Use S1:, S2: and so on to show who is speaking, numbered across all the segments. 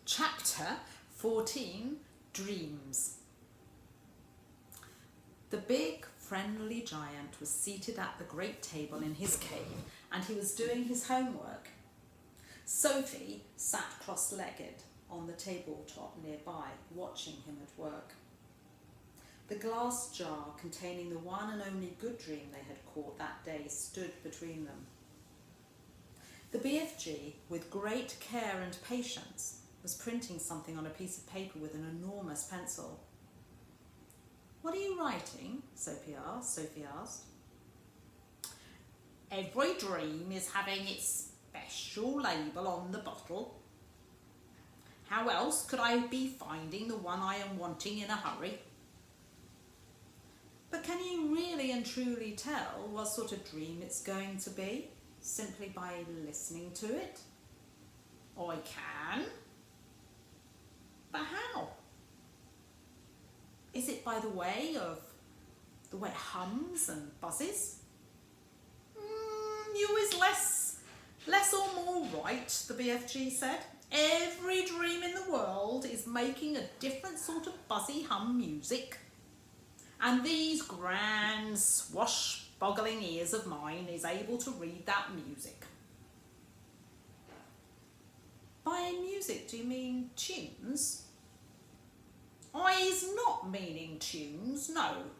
S1: Chapter 14, Dreams. The big, friendly giant was seated at the great table in his cave, and he was doing his homework. Sophie sat cross-legged on the tabletop nearby, watching him at work. The glass jar containing the one and only good dream they had caught that day stood between them. The BFG, with great care and patience, was printing something on a piece of paper with an enormous pencil. "What are you writing?" Sophie asked. "Every dream is having its special label on the bottle. How else could I be finding the one I am wanting in a hurry?" "But can you really and truly tell what sort of dream it's going to be, simply by listening to it?" "I can." "But how? Is it by the way it hums and buzzes?" You is less or more right," the BFG said. "Every dream in the world is making a different sort of buzzy hum music. And these grand swashbuckling ears of mine is able to read that music." "By music, do you mean tunes?" "I is not meaning tunes, no."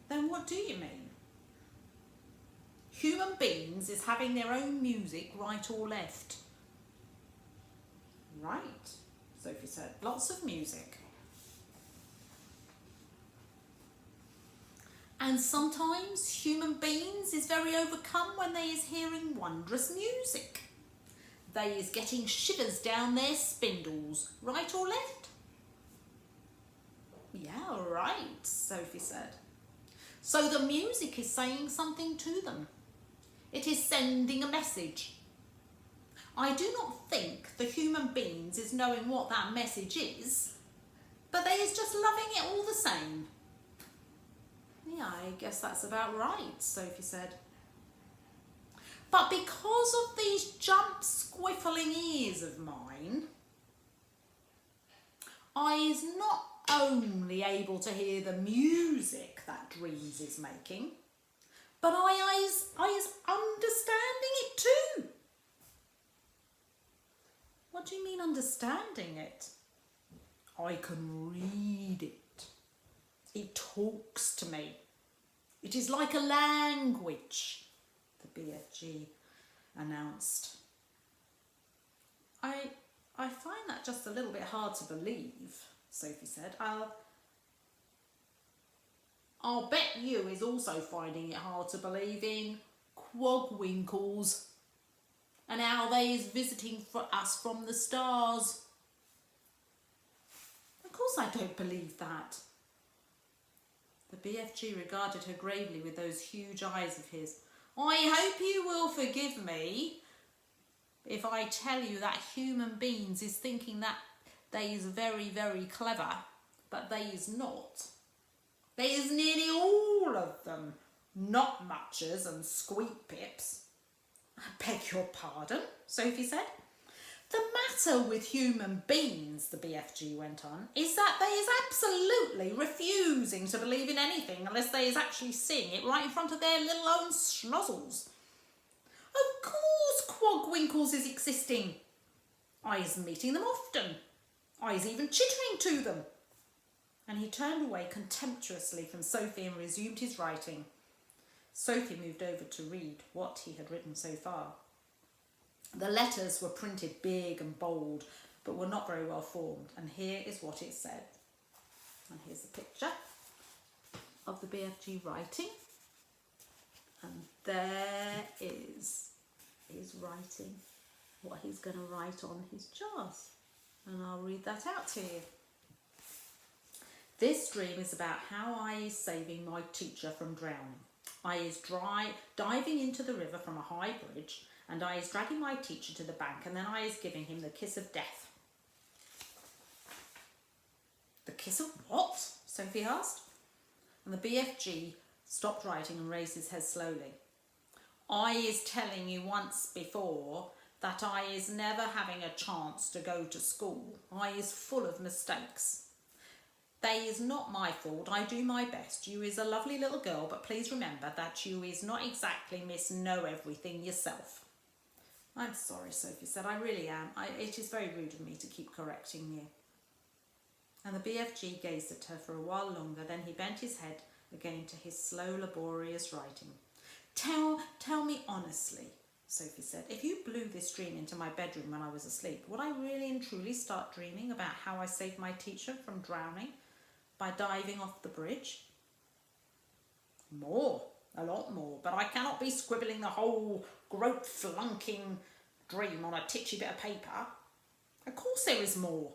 S1: "Then what do you mean?" "Human beings is having their own music, right or left." "Right," Sophie said. "Lots of music." "And sometimes human beings is very overcome when they is hearing wondrous music. They is getting shivers down their spindles, right or left?" "Yeah, right," Sophie said. "So the music is saying something to them. It is sending a message. I do not think the human beings is knowing what that message is, but they is just loving it all the same." "Yeah, I guess that's about right," Sophie said. "But because of these jump-squiffling ears of mine, I is not only able to hear the music that dreams is making, but I is understanding it too." "What do you mean understanding it?" "I can read it. It talks to me. It is like a language," the BFG announced. I find that just a little bit hard to believe," Sophie said. I'll bet you is also finding it hard to believe in quogwinkles and how they is visiting for us from the stars." "Of course I don't believe that." The BFG regarded her gravely with those huge eyes of his. "I hope you will forgive me if I tell you that human beings is thinking that they is very, very clever, but they is not. They is nearly all of them not muchers and squeak pips." "I beg your pardon," Sophie said. "The matter with human beings," the BFG went on, "is that they is absolutely refusing to believe in anything unless they is actually seeing it right in front of their little own schnozzles. Of course quogwinkles is existing. I is meeting them often. I is even chittering to them." And he turned away contemptuously from Sophie and resumed his writing. Sophie moved over to read what he had written so far. The letters were printed big and bold, but were not very well formed, and here is what it said. And here's a picture of the BFG writing, and there is his writing, what he's going to write on his jars, and I'll read that out to you. "This dream is about how I is saving my teacher from drowning. I is diving into the river from a high bridge, and I is dragging my teacher to the bank, and then I is giving him the kiss of death." "The kiss of what?" Sophie asked. And the BFG stopped writing and raised his head slowly. "I is telling you once before that I is never having a chance to go to school. I is full of mistakes. They is not my fault. I do my best. You is a lovely little girl, but please remember that you is not exactly Miss Know Everything yourself. I'm sorry, Sophie said. I really am. It is very rude of me to keep correcting you. And the BFG gazed at her for a while longer. Then he bent his head again to his slow, laborious writing. Tell me honestly, Sophie said, if you blew this dream into my bedroom when I was asleep, would I really and truly start dreaming about how I saved my teacher from drowning by diving off the bridge? More, a lot more, but I cannot be scribbling the whole groat flunking dream on a titchy bit of paper. Of course there is more.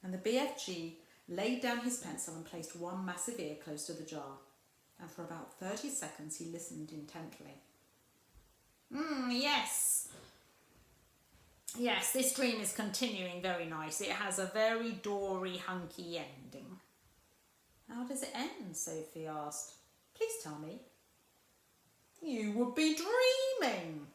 S1: And the BFG laid down his pencil and placed one massive ear close to the jar. And for about 30 seconds he listened intently. Yes. Yes, this dream is continuing very nice. It has a very Dory hunky ending. How does it end? Sophie asked. Please tell me. You would be dreaming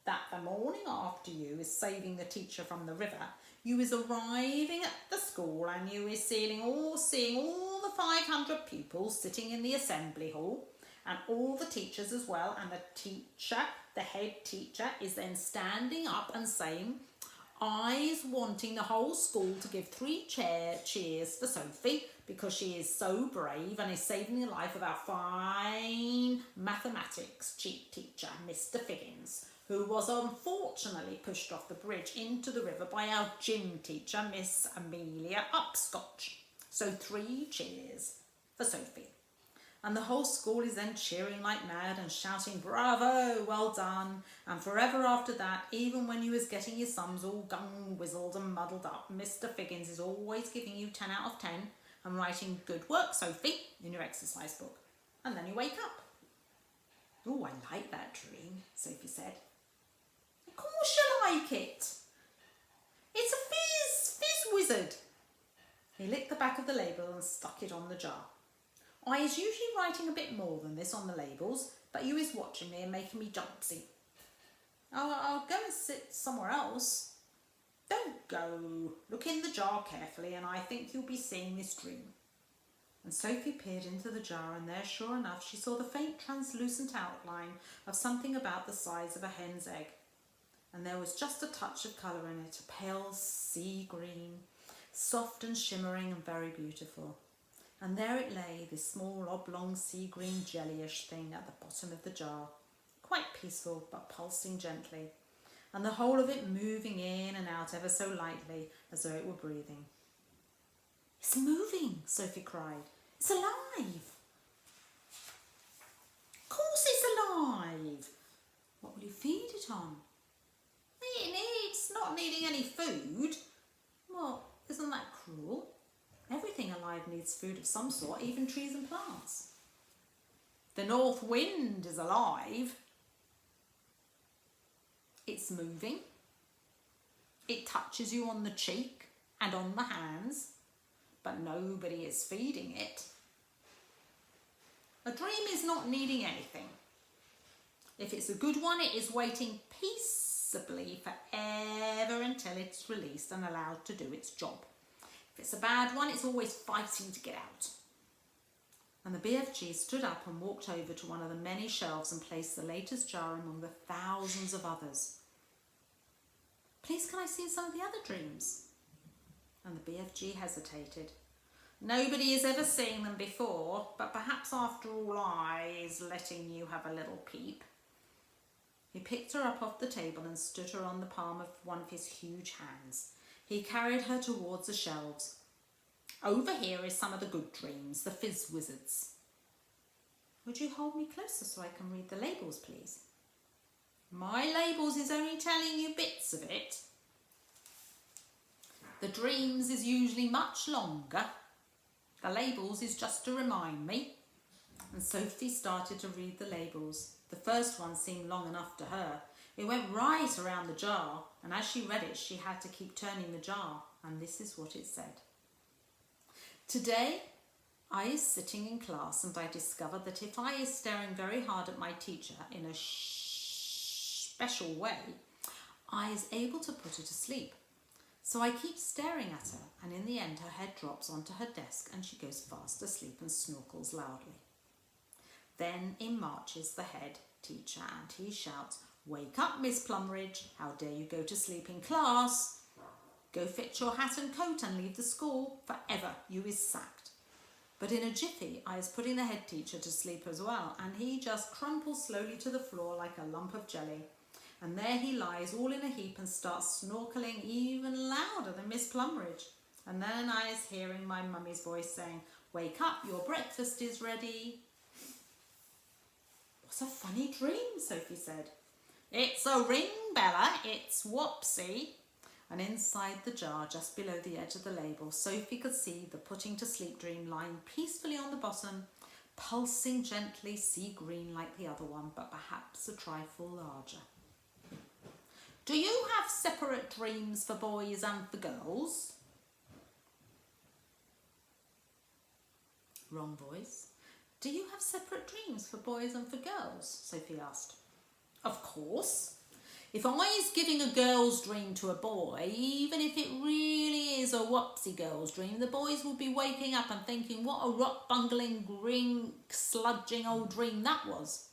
S1: that the morning after you is saving the teacher from the river, you is arriving at the school and you is seeing all the 500 pupils sitting in the assembly hall and all the teachers as well, and the head teacher is then standing up and saying, I's wanting the whole school to give 3 cheers for Sophie because she is so brave and is saving the life of our fine mathematics teacher, Mr. Figgins, who was unfortunately pushed off the bridge into the river by our gym teacher, Miss Amelia Upscotch. So 3 cheers for Sophie. And the whole school is then cheering like mad and shouting, bravo, well done. And forever after that, even when you was getting your sums all gung-whizzled and muddled up, Mr. Figgins is always giving you 10 out of 10 and writing, good work, Sophie, in your exercise book. And then you wake up. Oh, I like that dream, Sophie said. Of course you like it. It's a fizz wizard. He licked the back of the label and stuck it on the jar. I is usually writing a bit more than this on the labels, but you is watching me and making me jumpsy. I'll go and sit somewhere else. Don't go. Look in the jar carefully and I think you'll be seeing this dream. And Sophie peered into the jar and there, sure enough, she saw the faint translucent outline of something about the size of a hen's egg. And there was just a touch of colour in it, a pale sea green, soft and shimmering and very beautiful. And there it lay, this small oblong sea green jellyish thing at the bottom of the jar, quite peaceful but pulsing gently, and the whole of it moving in and out ever so lightly as though it were breathing. It's moving, Sophie cried. It's alive. Of course it's alive. What will you feed it on? It's not needing any food. Well, isn't that cruel? Everything alive needs food of some sort, even trees and plants. The north wind is alive. It's moving. It touches you on the cheek and on the hands, but nobody is feeding it. A dream is not needing anything. If it's a good one, it is waiting peaceably forever until it's released and allowed to do its job. If it's a bad one, it's always fighting to get out. And the BFG stood up and walked over to one of the many shelves and placed the latest jar among the thousands of others. Please, can I see some of the other dreams? And the BFG hesitated. Nobody has ever seen them before, but perhaps after all I is letting you have a little peep. He picked her up off the table and stood her on the palm of one of his huge hands. He carried her towards the shelves. Over here is some of the good dreams, the fizz wizards. Would you hold me closer so I can read the labels, please? My labels is only telling you bits of it. The dreams is usually much longer. The labels is just to remind me. And Sophie started to read the labels. The first one seemed long enough to her. It went right around the jar, and as she read it, she had to keep turning the jar, and this is what it said. Today, I is sitting in class, and I discovered that if I is staring very hard at my teacher in a special way, I is able to put her to sleep. So I keep staring at her, and in the end her head drops onto her desk and she goes fast asleep and snorkles loudly. Then in marches the head teacher and he shouts, "Wake up, Miss Plumridge, how dare you go to sleep in class? Go fetch your hat and coat and leave the school, forever you is sacked." But in a jiffy I is putting the head teacher to sleep as well, and he just crumples slowly to the floor like a lump of jelly. And there he lies all in a heap and starts snorkeling even louder than Miss Plumridge. And then I is hearing my mummy's voice saying, "Wake up, your breakfast is ready." "What a funny dream," Sophie said. "It's a ring, Bella, it's Wopsy." And inside the jar, just below the edge of the label, Sophie could see the putting to sleep dream lying peacefully on the bottom, pulsing gently sea green like the other one, but perhaps a trifle larger. "Do you have separate dreams for boys and for girls?" Wrong voice. "Do you have separate dreams for boys and for girls?" Sophie asked. "Of course. If I is giving a girl's dream to a boy, even if it really is a wopsy girl's dream, the boys will be waking up and thinking what a rock-bungling, green, sludging old dream that was."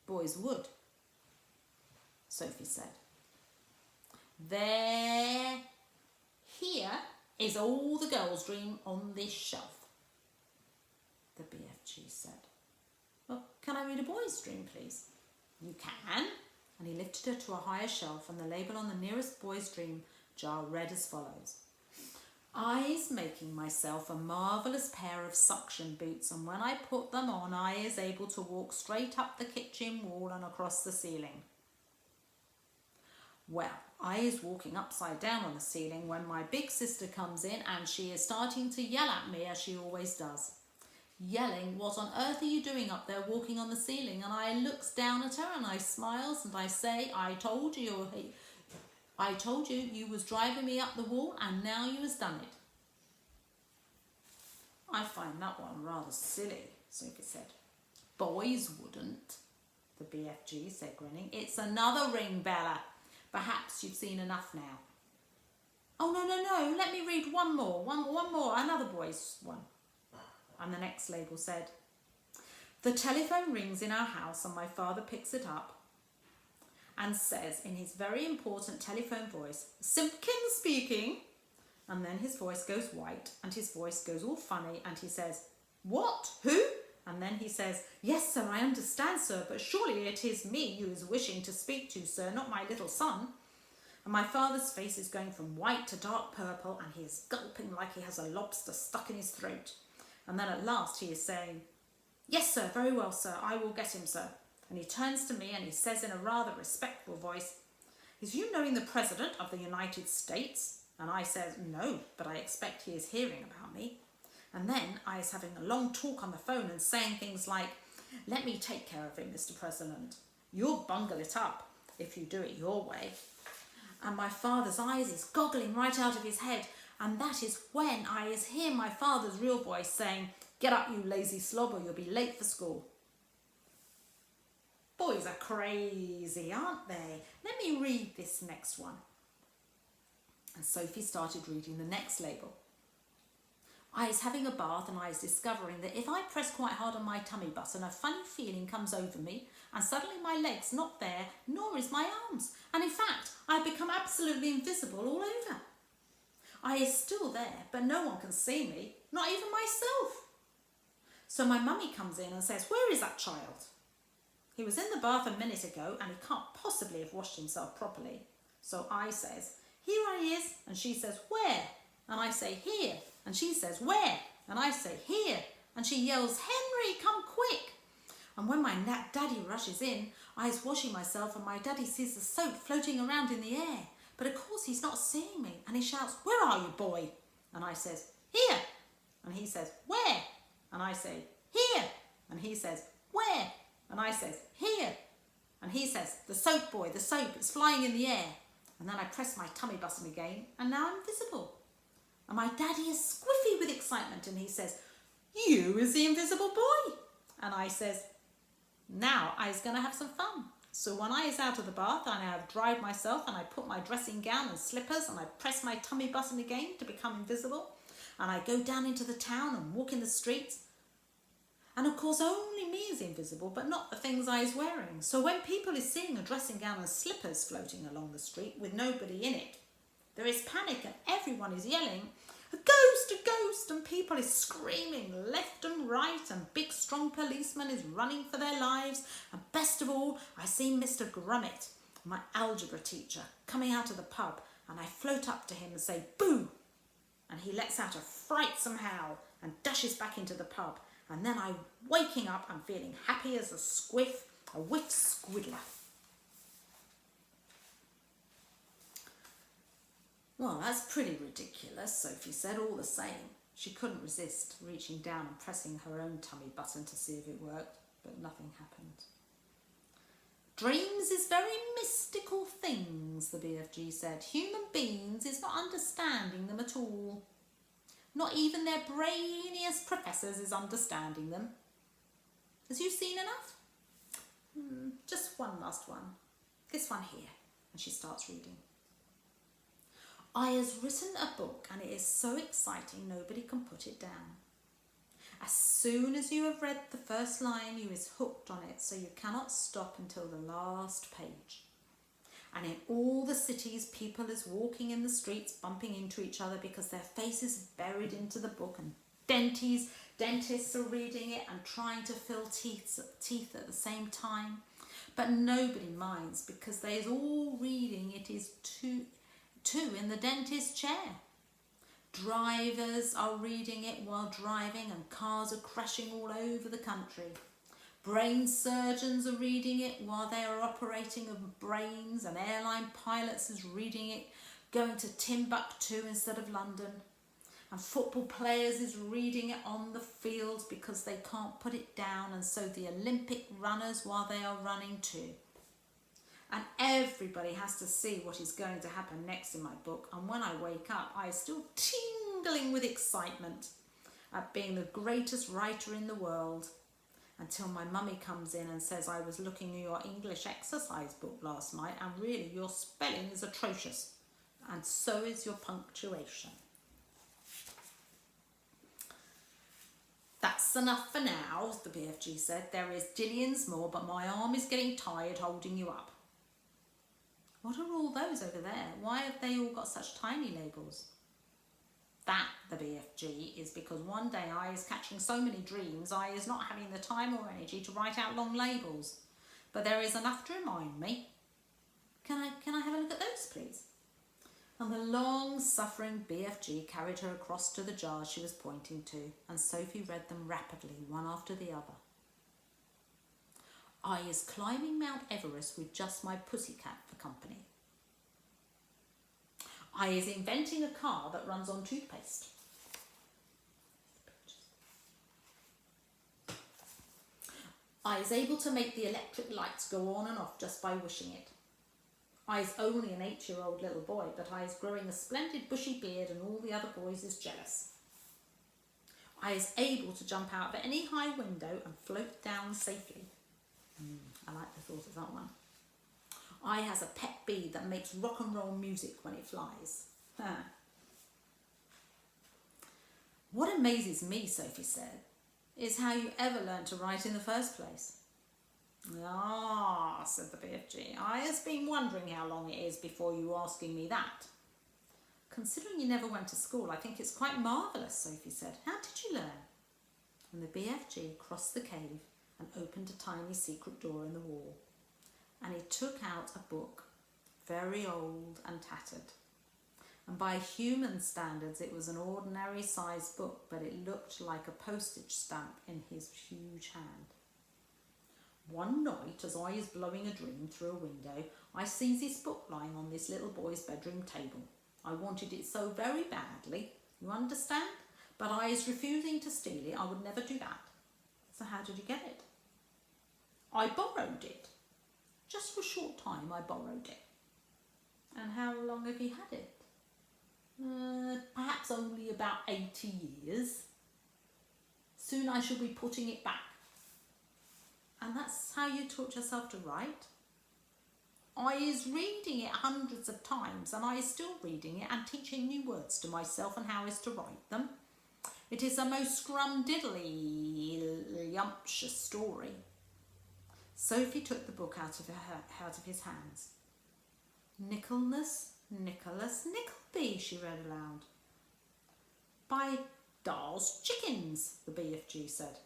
S1: "Boys would," Sophie said. "Here is all the girls' dream on this shelf," the BFG said. "Well, can I read a boy's dream, please?" "You can." And he lifted her to a higher shelf, and the label on the nearest boy's dream jar read as follows: "I is making myself a marvellous pair of suction boots, and when I put them on, I is able to walk straight up the kitchen wall and across the ceiling." Well, I is walking upside down on the ceiling when my big sister comes in, and she is starting to yell at me as she always does. Yelling, "What on earth are you doing up there walking on the ceiling?" And I looks down at her and I smiles and I say, I told you you was driving me up the wall, and now you has done it." "I find that one rather silly," Sophie said. "Boys wouldn't," the BFG said, grinning. "It's another ring, Bella. Perhaps you've seen enough now." "Oh, no, let me read one more, another boy's one." And the next label said, "The telephone rings in our house and my father picks it up and says in his very important telephone voice, 'Simpkins speaking.' And then his voice goes white and his voice goes all funny and he says, 'What? Who?' And then he says, 'Yes, sir, I understand, sir, but surely it is me you is wishing to speak to, sir, not my little son.' And my father's face is going from white to dark purple and he is gulping like he has a lobster stuck in his throat. And then at last he is saying, 'Yes, sir, very well, sir, I will get him, sir.' And he turns to me and he says in a rather respectful voice, 'Is you knowing the President of the United States?' And I says, 'No, but I expect he is hearing about me.' And then I is having a long talk on the phone and saying things like, 'Let me take care of him, Mr. President. You'll bungle it up if you do it your way.' And my father's eyes is goggling right out of his head, and that is when I is hear my father's real voice saying, 'Get up, you lazy slob, or you'll be late for school.' Boys are crazy, aren't they? Let me read this next one." And Sophie started reading the next label. "I is having a bath and I is discovering that if I press quite hard on my tummy button, a funny feeling comes over me and suddenly my leg's not there, nor is my arms. And in fact, I've become absolutely invisible all over. I is still there, but no one can see me, not even myself. So my mummy comes in and says, 'Where is that child? He was in the bath a minute ago and he can't possibly have washed himself properly.' So I says, 'Here he is.' And she says, 'Where?' And I say, 'Here.' And she says, 'Where?' And I say, 'Here.' And she yells, 'Henry, come quick.' And when my daddy rushes in, I is washing myself and my daddy sees the soap floating around in the air. But of course he's not seeing me and he shouts, 'Where are you, boy?' And I says, 'Here.' And he says, 'Where?' And I say, 'Here.' And he says, 'Where?' And I says, 'Here.' And he says, 'The soap, boy, the soap, it's flying in the air.' And then I press my tummy button again and now I'm invisible. And my daddy is squiffy with excitement and he says, 'You is the invisible boy.' And I says, 'Now I's going to have some fun. So when I is out of the bath and I have dried myself and I put my dressing gown and slippers and I press my tummy button again to become invisible and I go down into the town and walk in the streets, and of course only me is invisible but not the things I is wearing. So when people is seeing a dressing gown and slippers floating along the street with nobody in it, there is panic and everyone is yelling, "A ghost, a ghost," and people is screaming left and right and big strong policemen is running for their lives, and best of all I see Mr. Grummet, my algebra teacher, coming out of the pub, and I float up to him and say "Boo!" and he lets out a frightsome howl and dashes back into the pub, and then I waking up and feeling happy as a whiff squiddler. Well, that's pretty ridiculous, Sophie said. All the same, she couldn't resist reaching down and pressing her own tummy button to see if it worked, but nothing happened. Dreams is very mystical things, the BFG said. Human beings is not understanding them at all. Not even their brainiest professors is understanding them. Has you seen enough? Just one last one. This one here. And she starts reading. I has written a book and it is so exciting nobody can put it down. As soon as you have read the first line, you is hooked on it, so you cannot stop until the last page. And in all the cities, people is walking in the streets, bumping into each other because their faces are buried into the book, and dentists are reading it and trying to fill teeth at the same time. But nobody minds because they is all reading it is two in the dentist's chair. Drivers are reading it while driving, and cars are crashing all over the country. Brain surgeons are reading it while they are operating on brains, and airline pilots is reading it going to Timbuktu instead of London. And football players is reading it on the field because they can't put it down, and so the Olympic runners while they are running too. And everybody has to see what is going to happen next in my book, and when I wake up I am still tingling with excitement at being the greatest writer in the world, until my mummy comes in and says I was looking at your English exercise book last night and really your spelling is atrocious, and so is your punctuation. That's enough for now, the BFG said. There is jillions more, but my arm is getting tired holding you up. What are all those over there? Why have they all got such tiny labels? That, the BFG, is because one day I is catching so many dreams I is not having the time or energy to write out long labels. But there is enough to remind me. Can I have a look at those, please? And the long-suffering BFG carried her across to the jars she was pointing to, and Sophie read them rapidly, one after the other. I is climbing Mount Everest with just my pussycat for company. I is inventing a car that runs on toothpaste. I is able to make the electric lights go on and off just by wishing it. I is only an 8-year-old little boy, but I is growing a splendid bushy beard and all the other boys is jealous. I is able to jump out of any high window and float down safely. I like the thought of that one. I has a pet bee that makes rock and roll music when it flies. What amazes me, Sophie said, is how you ever learned to write in the first place. Ah, said the BFG, I has been wondering how long it is before you asking me that. Considering you never went to school, I think it's quite marvellous, Sophie said. How did you learn? And the BFG crossed the cave and opened a tiny secret door in the wall. And he took out a book, very old and tattered. And by human standards it was an ordinary sized book, but it looked like a postage stamp in his huge hand. One night, as I is blowing a dream through a window, I sees this book lying on this little boy's bedroom table. I wanted it so very badly, you understand? But I is refusing to steal it. I would never do that. So how did you get it? I borrowed it. Just for a short time I borrowed it. And how long have you had it? Perhaps only about 80 years. Soon I shall be putting it back. And that's how you taught yourself to write? I is reading it hundreds of times, and I is still reading it and teaching new words to myself and how is to write them. It is a most scrumdiddly-yumptious story. Sophie took the book out of his hands. Nicholas Nickleby, she read aloud. By Dahl's chickens, the BFG said.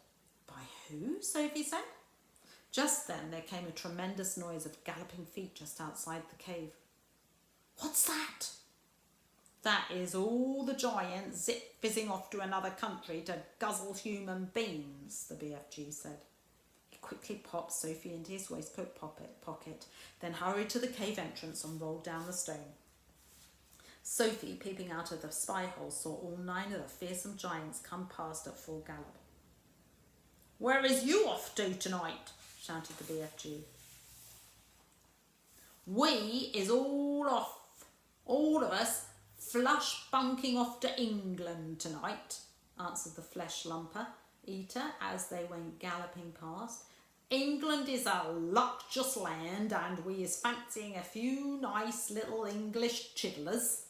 S1: By who? Sophie said. Just then there came a tremendous noise of galloping feet just outside the cave. What's that? That is all the giants zip-fizzing off to another country to guzzle human beings, the BFG said. He quickly popped Sophie into his waistcoat pocket, then hurried to the cave entrance and rolled down the stone. Sophie, peeping out of the spy hole, saw all 9 of the fearsome giants come past at full gallop. Where is you off to tonight? Shouted the BFG. We is all off, all of us, flush bunking off to England tonight, answered the flesh lumper eater as they went galloping past. England is a luxurious land, and we is fancying a few nice little English chidlers.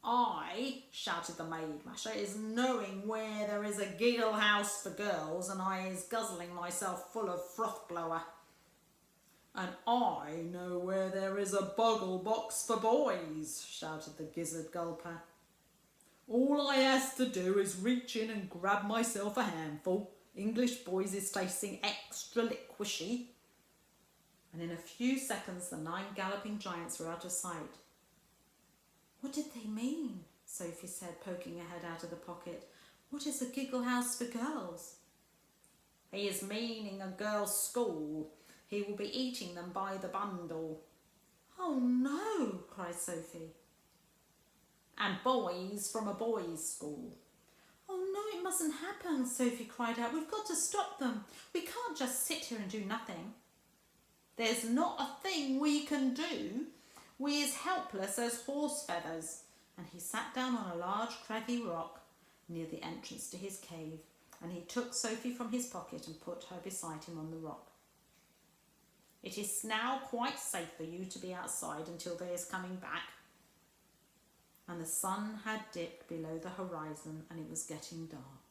S1: I, shouted the maid masher, is knowing where there is a giggle house for girls, and I is guzzling myself full of froth blower. And I know where there is a boggle box for boys, shouted the gizzard gulper. All I has to do is reach in and grab myself a handful. English boys is tasting extra liquishy. And in a few seconds the 9 galloping giants were out of sight. What did they mean? Sophie said, poking her head out of the pocket. What is a giggle house for girls? He is meaning a girls' school. He will be eating them by the bundle. Oh no, cried Sophie. And boys from a boys' school. Oh no, it mustn't happen, Sophie cried out. We've got to stop them. We can't just sit here and do nothing. There's not a thing we can do. We is helpless as horse feathers. And he sat down on a large craggy rock near the entrance to his cave, and he took Sophie from his pocket and put her beside him on the rock. It is now quite safe for you to be outside until they is coming back. And the sun had dipped below the horizon, and it was getting dark.